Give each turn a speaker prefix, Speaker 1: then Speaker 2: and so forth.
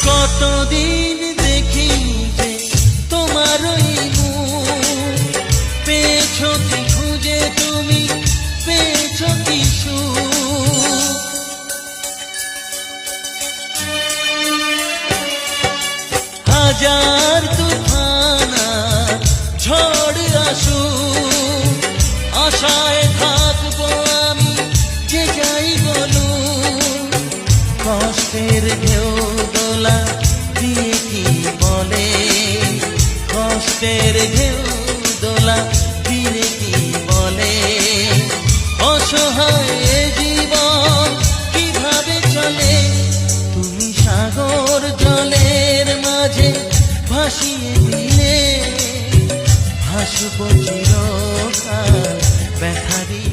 Speaker 1: কতদিন দেখিনি যে তোমার ওই মুখ, পেয়েছো কি খুঁজে তুমি, পেয়েছো কি সুখ। হাজার তুফান আর ঝড় আসুক, আশায় থাকবো আমি যে যাই বলুক। কষ্টের ঢেউ দোলা দিয়ে কি বলে, কষ্টের ঢেউ দোলা দিয়ে কি বলে, অসহায় জীবন কিভাবে চলে। তুমি সাগর জলের মাঝে ভাসিয়ে দিলে, ভাসব চিরকাল ব্যথারি।